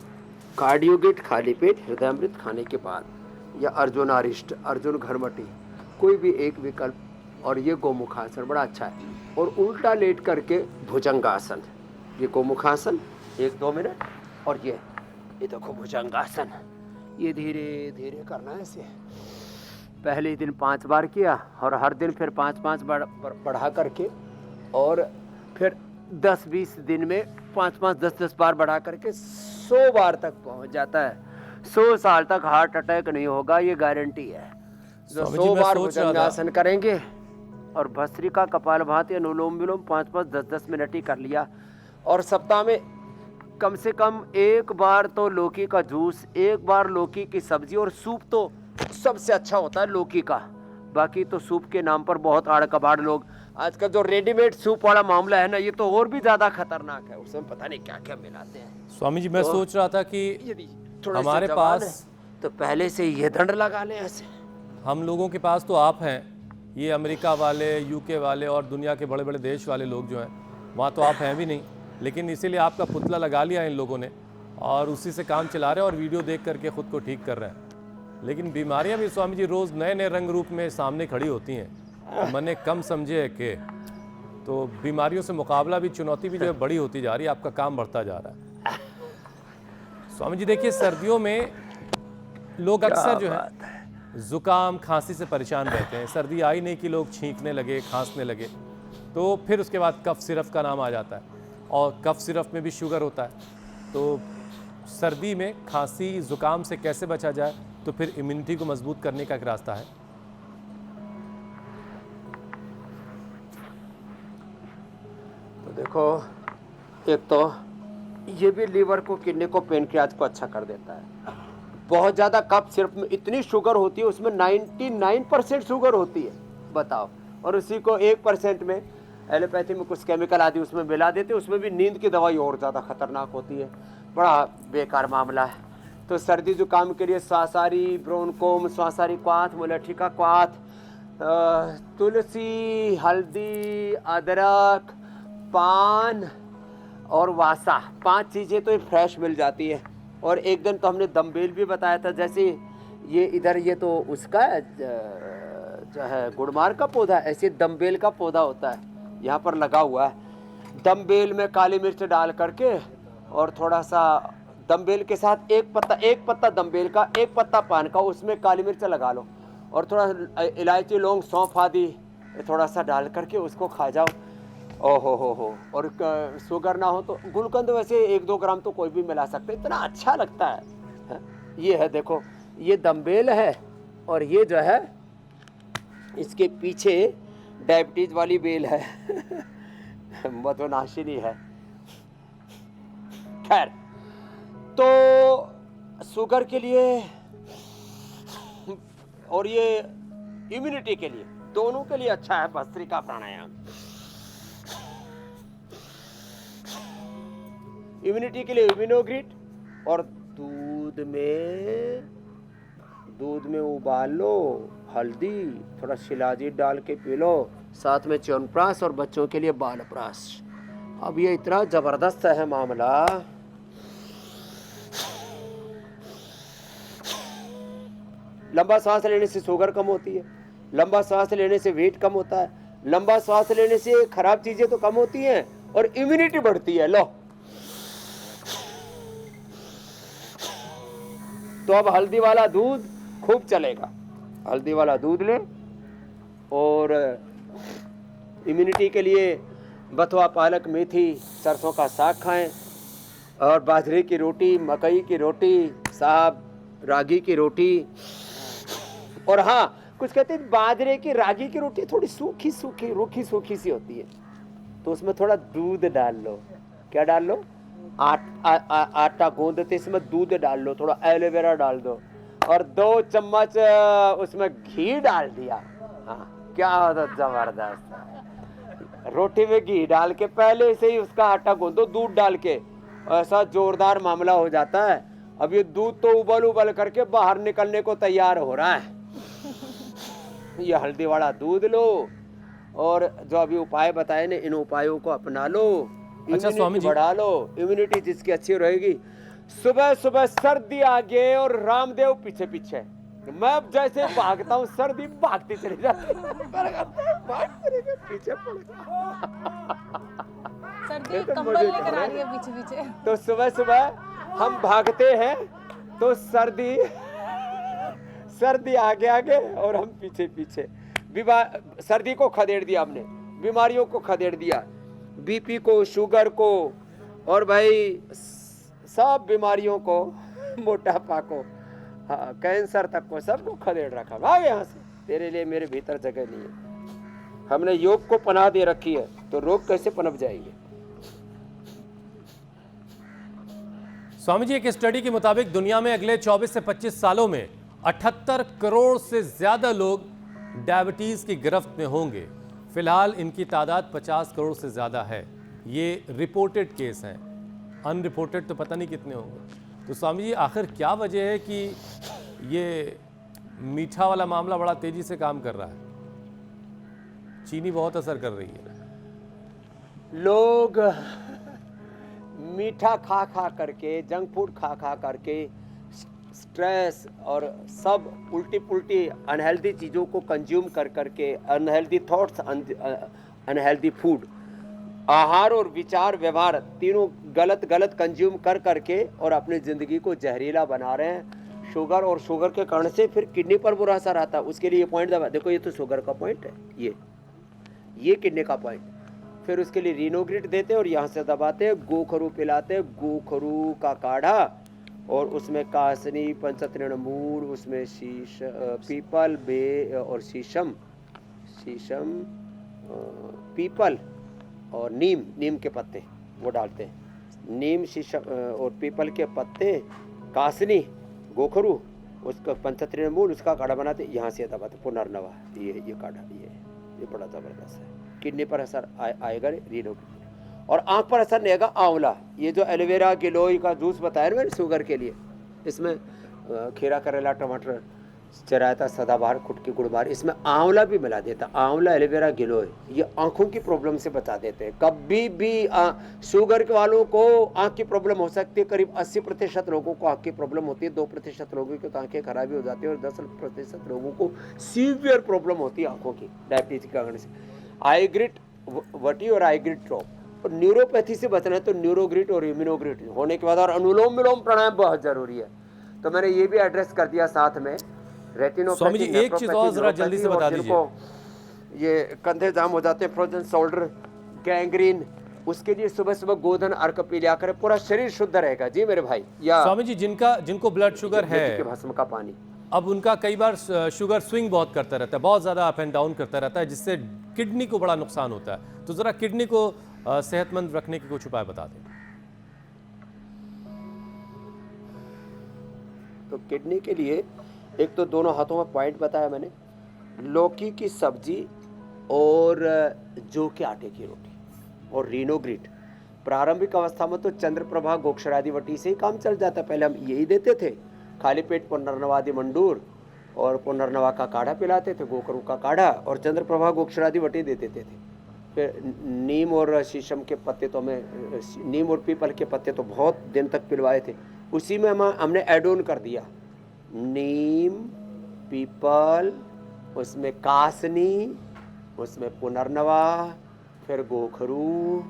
कार्डियोगेट खाली पेट हृदयामृत खाने के बाद, या अर्जुन आरिष्ट, अर्जुन घरमटी, कोई भी एक विकल्प। और ये गोमुखासन बड़ा अच्छा है। और उल्टा लेट करके भुजंगासन, ये गोमुखासन 1-2 मिनट, और ये देखो भुजंगासन, ये धीरे धीरे करना है। ऐसे पहले दिन 5 बार किया और हर दिन फिर 5-5 बार बढ़ा करके, और फिर 10-20 दिन में 5-5, 10-10 बार बढ़ा करके 100 बार तक पहुंच जाता है। 100 साल तक हार्ट अटैक नहीं होगा, ये गारंटी है। जो 100 बार भुजंगासन करेंगे और भस्त्रिका, कपालभाति, अनुलोम विलोम 5-5, 10-10 मिनट ही कर लिया, और सप्ताह में कम से कम 1 बार तो लौकी का जूस, 1 बार लौकी की सब्जी, और सूप तो सबसे अच्छा होता है लौकी का। बाकी तो सूप के नाम पर बहुत आड़ कबाड़ लोग, आजकल जो रेडीमेड सूप वाला मामला है ना, ये तो और भी ज्यादा खतरनाक है। उसमें पता नहीं क्या क्या मिलाते हैं। स्वामी जी, मैं सोच रहा था कि यदि थोड़े से हमारे जवान पास है, तो पहले से ये दंड लगा लें ऐसे। हम लोगों के पास तो आप हैं, ये अमेरिका वाले, यूके वाले और दुनिया के बड़े बड़े देश वाले लोग जो हैं, वहाँ तो आप हैं भी नहीं, लेकिन इसीलिए आपका पुतला लगा लिया इन लोगों ने और उसी से काम चला रहे हैं और वीडियो देख करके ख़ुद को ठीक कर रहे हैं। लेकिन बीमारियां भी स्वामी जी रोज नए नए रंग रूप में सामने खड़ी होती हैं। मैंने कम समझे है कि तो बीमारियों से मुकाबला भी, चुनौती भी जो है बड़ी होती जा रही है, आपका काम बढ़ता जा रहा है। स्वामी जी देखिए, सर्दियों में लोग अक्सर जो है जुकाम खांसी से परेशान रहते हैं। सर्दी आई नहीं कि लोग छींकने लगे, खांसने लगे, तो फिर उसके बाद कफ सिरप का नाम आ जाता है, और कफ सिरप में भी शुगर होता है। तो सर्दी में खांसी जुकाम से कैसे बचा जाए, तो फिर इम्यूनिटी को मजबूत करने का एक रास्ता है? तो देखो, एक तो ये भी लीवर को, किडनी को, पेनक्रियाज को अच्छा कर देता है। बहुत ज़्यादा कफ सिरप में इतनी शुगर होती है, उसमें 99% शुगर होती है, बताओ। और उसी को 1% में एलोपैथी में कुछ केमिकल आदि उसमें मिला देते, उसमें भी नींद की दवाई और ज़्यादा खतरनाक होती है। बड़ा बेकार मामला है। तो सर्दी जुकाम के लिए स्वासारी, ब्रोनकोम, स्वासारी क्वाथ, मुलट्ठी का क्वाथ, तुलसी, हल्दी, अदरक, पान और वासा, 5 चीज़ें तो ये फ्रेश मिल जाती है। और एक दिन तो हमने दम्बेल भी बताया था, जैसे ये इधर ये तो उसका जो है गुड़मार का पौधा, ऐसे दम्बेल का पौधा होता है, यहाँ पर लगा हुआ है। दम्बेल में काली मिर्च डाल करके और थोड़ा सा दम्बेल के साथ एक पत्ता दम्बेल का, एक पत्ता पान का, उसमें काली मिर्च लगा लो और थोड़ा इलायची, लौंग, सौंफ आदि थोड़ा सा डाल करके उसको खा जाओ। ओहो हो। और शुगर ना हो तो गुलकंद वैसे 1-2 ग्राम तो कोई भी मिला सकते, इतना अच्छा लगता है। ये है, देखो, ये दम्बेल है और ये जो है इसके पीछे डायबिटीज वाली बेल है मधुनाशिनी है। खैर, तो शुगर के लिए और ये इम्यूनिटी के लिए, दोनों के लिए अच्छा है भस्त्रिका प्राणायाम। इम्यूनिटी के लिए इम्यूनोग्रिट, और दूध में उबाल लो हल्दी, थोड़ा शिलाजीत डाल के पी लो, साथ में च्यवनप्राश, और बच्चों के लिए बालप्राश। अब ये इतना जबरदस्त है मामला। लंबा सांस लेने से शुगर कम होती है, लंबा सांस लेने से वेट कम होता है, लंबा सांस लेने से खराब चीजें तो कम होती हैं और इम्यूनिटी बढ़ती है। लो, तो अब हल्दी वाला दूध खूब चलेगा। हल्दी वाला दूध ले, और इम्यूनिटी के लिए बथुआ, पालक, मेथी, सरसों का साग खाएं, और बाजरे की रोटी, मकई की रोटी, साहब रागी की रोटी। और हाँ, कुछ कहते हैं बाजरे की, रागी की रोटी थोड़ी सूखी सूखी, रूखी सूखी सी होती है, तो उसमें थोड़ा दूध डाल लो। क्या डाल लो? आटा गूंदते इसमें दूध डाल लो, थोड़ा एलोवेरा डाल दो, और 2 चम्मच उसमें घी डाल दिया। हाँ, क्या होता, जबरदस्त। रोटी में घी डाल के पहले से ही उसका आटा गूंदो, दूध डाल के, ऐसा जोरदार मामला हो जाता है। अब ये दूध तो उबल करके बाहर निकलने को तैयार हो रहा है। ये हल्दी वाला दूध लो, और जो अभी उपाय बताए ने, इन उपायों को अपना लो। अच्छा स्वामी जी, बढ़ा लो इम्यूनिटी, जिसकी अच्छी रहेगी। सुबह सुबह सर्दी आगे और रामदेव पीछे पीछे। मैं जैसे भागता हूँ, सर्दी भागती चली जाती है, पीछे सर्दी कंबल लेकर आ रही है पीछे पीछे। तो सुबह सुबह हम भागते हैं, तो सर्दी आगे आगे और हम पीछे पीछे। सर्दी को खदेड़ दिया हमने, बीमारियों को खदेड़ दिया, बीपी को, शुगर को, और भाई सब बीमारियों को, मोटापा को, हाँ, कैंसर तक को, सबको खदेड़ रखा। भाग यहाँ से, तेरे लिए मेरे भीतर जगह नहीं है। हमने योग को पनाह दे रखी है, तो रोग कैसे पनप जाएंगे? स्वामी जी, एक स्टडी के मुताबिक दुनिया में अगले 24 से 25 सालों में 78 करोड़ से ज्यादा लोग डायबिटीज की गिरफ्त में होंगे। फिलहाल इनकी तादाद 50 करोड़ से ज़्यादा है। ये रिपोर्टेड केस हैं, अनरिपोर्टेड तो पता नहीं कितने होंगे। तो स्वामी जी, आखिर क्या वजह है कि ये मीठा वाला मामला बड़ा तेज़ी से काम कर रहा है? चीनी बहुत असर कर रही है। लोग मीठा खा खा करके, जंक फूड खा खा करके स्ट्रेस और सब उल्टी पुल्टी अनहेल्दी चीज़ों को कंज्यूम कर करके, अनहेल्दी थॉट्स, अनहेल्दी फूड, आहार और विचार व्यवहार तीनों गलत गलत कंज्यूम कर करके और अपनी ज़िंदगी को जहरीला बना रहे हैं। शुगर और शुगर के कारण से फिर किडनी पर बुरा असर आता है। उसके लिए ये पॉइंट दबा, देखो ये तो शुगर का पॉइंट है, ये किडनी का पॉइंट। फिर उसके लिए रीनोग्रिट देते हैं और यहाँ से दबाते हैं, गोखरू पिलाते हैं, गोखरू का काढ़ा, और उसमें कासनी, पंचतृणमूल, उसमें पीपल, बे और शीशम, पीपल और नीम के पत्ते वो डालते हैं। नीम, शीशम और पीपल के पत्ते, कासनी, गोखरू, उसका पंचतृणमूल, उसका काढ़ा बनाते, यहाँ से दबाते, पुनर्नवा, ये काढ़ा, ये बड़ा ज़बरदस्त है। किडनी पर असर आएगा रीनोग्रिट, और आँख पर असर नहीं आएगा आंवला। ये जो एलोवेरा गिलोय का जूस बताया ना मैंने शुगर के लिए, इसमें खीरा, करेला, टमाटर, चरायता, सदाबहार, खुटकी, गुड़बार, इसमें आंवला भी मिला देता। आंवला, एलोवेरा, गिलोय ये आंखों की प्रॉब्लम से बचा देते हैं। कभी भी शुगर के वालों को आंख की प्रॉब्लम हो सकती है। करीब 80% लोगों को आंख की प्रॉब्लम होती है, 2% लोगों की तो आंखें खराबी हो जाती है, और 10% लोगों को सीवियर प्रॉब्लम होती है आंखों की, डायबिटीज के कारण से। आईग्रिट वटी और आईग्रिट ड्रॉप, और न्यूरोपैथी से बचना है तो न्यूरोग्रिट और इम्यूनोग्रिट होने के बाद, और अनुलोम विलोम प्राणायाम बहुत जरूरी है। तो मैंने ये भी एड्रेस कर दिया साथ में। स्वामी जी एक चीज और जरा जल्दी से बता दीजिए, ये कंधे जाम हो जाते हैं, फ्रोजन शोल्डर, गैंग्रीन, उसके लिए सुबह सुबह गोधन अर्क पी लिया करें, पूरा शरीर शुद्ध रहेगा। जी मेरे भाई। या स्वामी जी जिनको ब्लड शुगर है, भस्म का पानी, अब उनका कई बार शुगर स्विंग बहुत करता रहता है, बहुत ज़्यादा अप एंड डाउन करता रहता है, जिससे किडनी को बड़ा नुकसान होता है। तो ज़रा किडनी को सेहतमंद रखने के कुछ उपाय बता दें। तो किडनी के लिए एक तो दोनों हाथों में पॉइंट बताया मैंने, लौकी की सब्जी और जौ के आटे की रोटी और रीनोग्रिट। प्रारंभिक अवस्था में तो चंद्रप्रभा, गोक्षरादि वटी से ही काम चल जाता। पहले हम यही देते थे, खाली पेट पुनर्नवादि मंडूर और पुनर्नवा का काढ़ा पिलाते थे, गोकरू का काढ़ा, और चंद्रप्रभा, गोक्षरादि वटी दे देते थे। फिर नीम और शीशम के पत्ते तो हमें, नीम और पीपल के पत्ते तो बहुत दिन तक पिलवाए थे। उसी में हमने एड ऑन कर दिया नीम, पीपल, उसमें कासनी, उसमें पुनर्नवा, फिर गोखरू,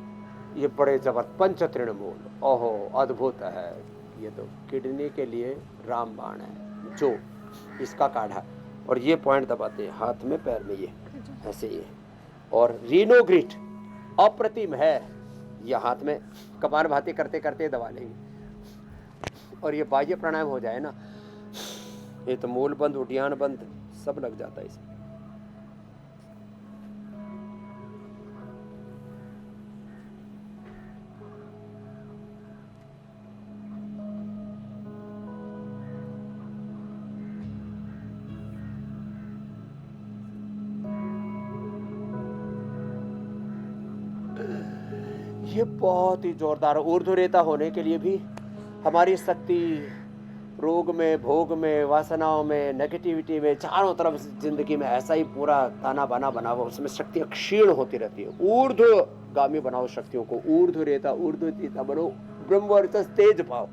ये बड़े जबरदस्त पंचतृणमूल। ओहो अद्भुत है। ये तो किडनी के लिए रामबाण है, जो इसका काढ़ा, और ये पॉइंट दबाते हैं हाथ में, पैर में, ये ऐसे ये। और रीनोग्रिट अप्रतिम है, ये हाथ में कपालभाति करते करते दबा लेंगे, और ये बाह्य प्राणायाम हो जाए ना, ये तो मूल बंद, उड्डयन बंद सब लग जाता है इसमें। ये बहुत ही जोरदार ऊर्ध्वरेता होने के लिए भी हमारी शक्ति रोग में, भोग में, वासनाओं में, नेगेटिविटी में, चारों तरफ जिंदगी में ऐसा ही पूरा ताना बाना बना हुआ, उसमें शक्तियां क्षीण होती रहती है। ऊर्ध्वगामी बनाओ शक्तियों को, ऊर्ध्वरेता, ऊर्ध्वरेता बनो, ब्रह्मवर्चस तेज पाओ।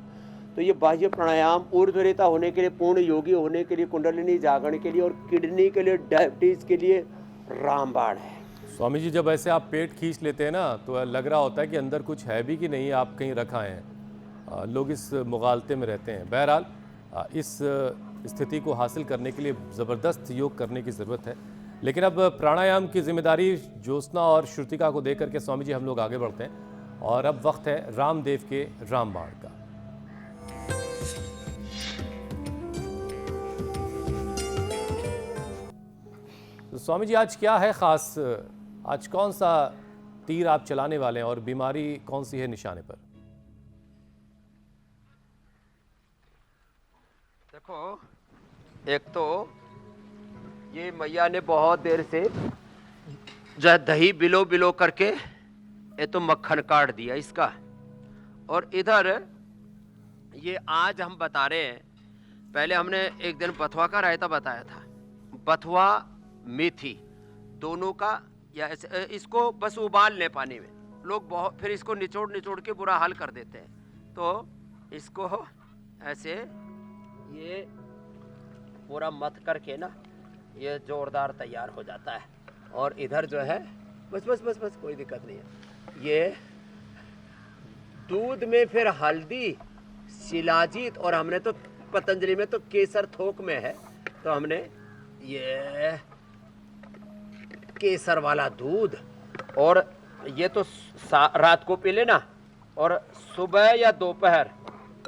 तो ये बाह्य प्राणायाम ऊर्ध्वरेता होने के लिए, पूर्ण योगी होने के लिए, कुंडलिनी जागरण के लिए, और किडनी के लिए, डायबिटीज के लिए रामबाण है। स्वामी जी जब ऐसे आप पेट खींच लेते हैं ना, तो लग रहा होता है कि अंदर कुछ है भी कि नहीं, आप कहीं रखा है। लोग इस मुगालते में रहते हैं। बहरहाल इस स्थिति को हासिल करने के लिए ज़बरदस्त योग करने की ज़रूरत है। लेकिन अब प्राणायाम की जिम्मेदारी ज्योत्सना और श्रुतिका को देकर के स्वामी जी हम लोग आगे बढ़ते हैं, और अब वक्त है रामदेव के रामबाण का। तो स्वामी जी आज क्या है ख़ास, आज कौन सा तीर आप चलाने वाले हैं, और बीमारी कौन सी है निशाने पर? देखो, एक तो ये मैया ने बहुत देर से जो है दही बिलो बिलो करके ये तो मक्खन काट दिया इसका, और इधर ये आज हम बता रहे हैं, पहले हमने एक दिन बथुआ का रायता बताया था, बथुआ मेथी दोनों का, या इसको बस उबाल लें पानी में, लोग बहुत फिर इसको निचोड़ निचोड़ के बुरा हाल कर देते हैं। तो इसको ऐसे ये पूरा मथ करके ना ये जोरदार तैयार हो जाता है। और इधर जो है बस बस बस बस कोई दिक्कत नहीं है। ये दूध में फिर हल्दी, शिलाजीत, और हमने तो पतंजलि में तो केसर थोक में है, तो हमने ये केसर वाला दूध, और ये तो रात को पी लेना, और सुबह या दोपहर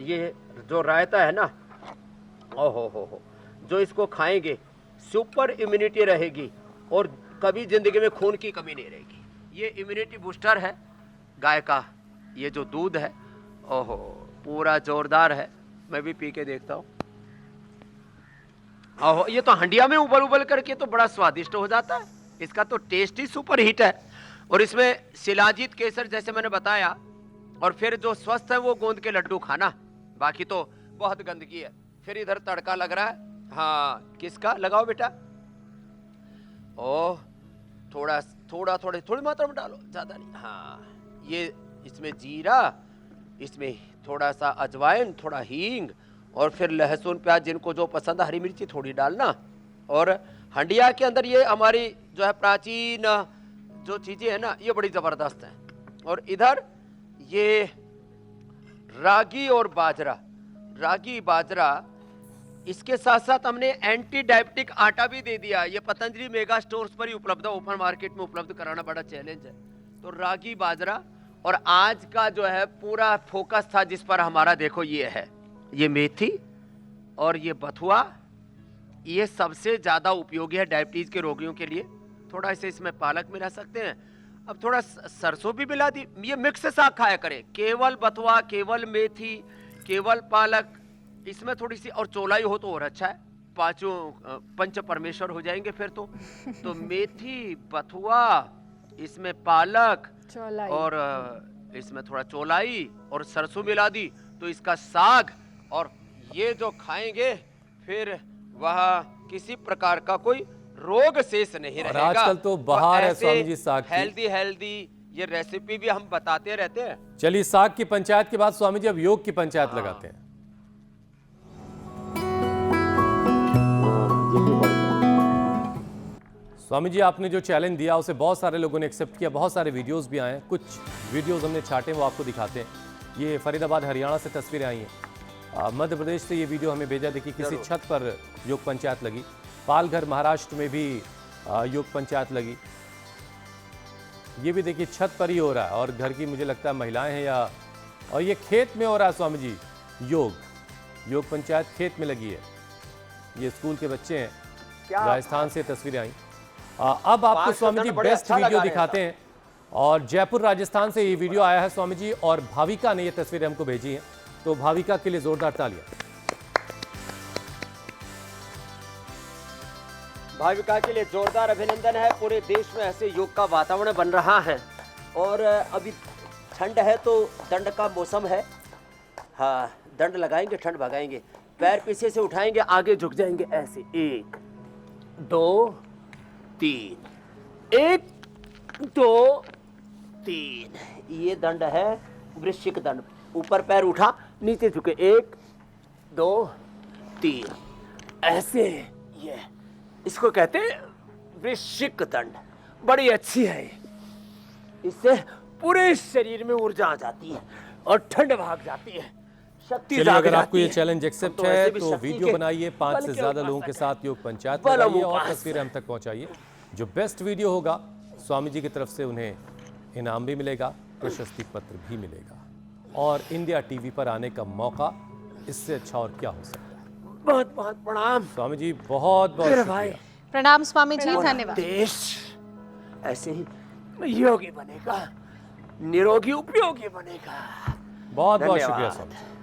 ये जो रायता है ना, ओहो हो, जो इसको खाएंगे सुपर इम्यूनिटी रहेगी और कभी जिंदगी में खून की कमी नहीं रहेगी। ये इम्यूनिटी बूस्टर है गाय का, ये जो दूध है, ओहो पूरा जोरदार है। मैं भी पी के देखता हूँ। ओहो, ये तो हंडिया में उबल उबल करके तो बड़ा स्वादिष्ट हो जाता है। इसका तो टेस्ट ही सुपर हिट है। और इसमें शिलाजीत, केसर जैसे मैंने बताया, और फिर जो स्वस्थ है वो गोंद के लड्डू खाना, बाकी तो बहुत गंदगी है। फिर इधर तड़का लग रहा है, हाँ किसका लगाओ बेटा, ओह थोड़ी मात्रा में डालो, ज्यादा नहीं। हाँ ये इसमें जीरा, इसमें थोड़ा सा अजवाइन, थोड़ा हींग, और फिर लहसुन प्याज जिनको जो पसंद है, हरी मिर्ची थोड़ी डालना। और हंडिया के अंदर ये हमारी जो है प्राचीन जो चीजें है ना, ये बड़ी जबरदस्त हैं। और इधर ये रागी और बाजरा, रागी बाजरा, इसके साथ साथ हमने एंटी डायबिटिक आटा भी दे दिया। ये पतंजलि मेगा स्टोर्स पर ही उपलब्ध है, ओपन मार्केट में उपलब्ध कराना बड़ा चैलेंज है। तो रागी बाजरा, और आज का जो है पूरा फोकस था जिस पर हमारा, देखो ये है, ये मेथी और ये बथुआ, ये सबसे ज्यादा उपयोगी है डायबिटीज के रोगियों के लिए। थोड़ा इसे इसमें पालक मिला सकते हैं, अब थोड़ा सरसों भी मिला दी। ये मिक्स साग खाया करें, केवल बथुआ, केवल मेथी, केवल पालक, इसमें थोड़ी सी और चौलाई हो तो और अच्छा है, पांचों पंच परमेश्वर हो जाएंगे फिर तो। तो मेथी, बथुआ, इसमें पालक और इसमें थोड़ा चौलाई और सरसों मिला दी, तो इसका साग, और ये जो खाएंगे फिर वह किसी प्रकार का कोई रोग शेष नहीं रहेगा। आजकल तो बाहर है स्वामी जी साग की। हेल्दी ये रेसिपी भी हम बताते रहते हैं। चलिए, साग की पंचायत के बाद स्वामी जी अब योग की पंचायत लगाते हैं। स्वामी जी, आपने जो चैलेंज दिया उसे बहुत सारे लोगों ने एक्सेप्ट किया, बहुत सारे वीडियोस भी आए हैं, कुछ वीडियोस हमने छाटे वो आपको दिखाते हैं। ये फरीदाबाद हरियाणा से तस्वीरें आई हैं, मध्य प्रदेश से ये वीडियो हमें भेजा, देखिए किसी छत पर योग पंचायत लगी, पालघर महाराष्ट्र में भी योग पंचायत लगी। ये भी देखिए छत पर ही हो रहा है, और घर की मुझे लगता है महिलाएं हैं या, और ये खेत में हो रहा है स्वामी जी योग पंचायत खेत में लगी है। ये स्कूल के बच्चे हैं, राजस्थान से तस्वीरें आई। अब आपको स्वामी जी बेस्ट वीडियो दिखाते हैं, और जयपुर राजस्थान से ये वीडियो आया है स्वामी जी, और भाविका ने ये तस्वीरें हमको भेजी हैं, तो भाविका के लिए जोरदार तालियां। भाविका के लिए जोरदार अभिनंदन है। पूरे देश में ऐसे योग का वातावरण बन रहा है, और अभी ठंड है तो दंड का मौसम है। हाँ, दंड लगाएंगे, ठंड भगाएंगे, पैर पीछे से उठाएंगे, आगे झुक जाएंगे ऐसे, 1 2 3, 1 2 3। ये दंड है वृश्चिक दंड। ऊपर पैर उठा, नीचे झुके, 1 2 3, ऐसे। ये इसको कहते हैं वृश्चिक दंड, बड़ी अच्छी है। इससे पूरे शरीर में ऊर्जा आ जाती है और ठंड भाग जाती है, शक्ति जाग जाती है। अगर आपको ये चैलेंज एक्सेप्ट है तो वीडियो बनाइए, 5 से ज्यादा लोगों के साथ योग पंचायत लगाइए और तस्वीरें हम तक पहुंचाइए। जो बेस्ट वीडियो होगा स्वामी जी की तरफ से उन्हें इनाम भी मिलेगा, प्रशस्ति पत्र भी मिलेगा, और इंडिया टीवी पर आने का मौका, इससे अच्छा और क्या हो सकता है। बहुत बहुत प्रणाम स्वामी जी, बहुत बहुत शुक्रिया। प्रणाम स्वामी जी, धन्यवाद। देश ऐसे ही योगी बनेगा, निरोगी उपयोगी बनेगा। बहुत बहुत शुक्रिया स्वामी जी।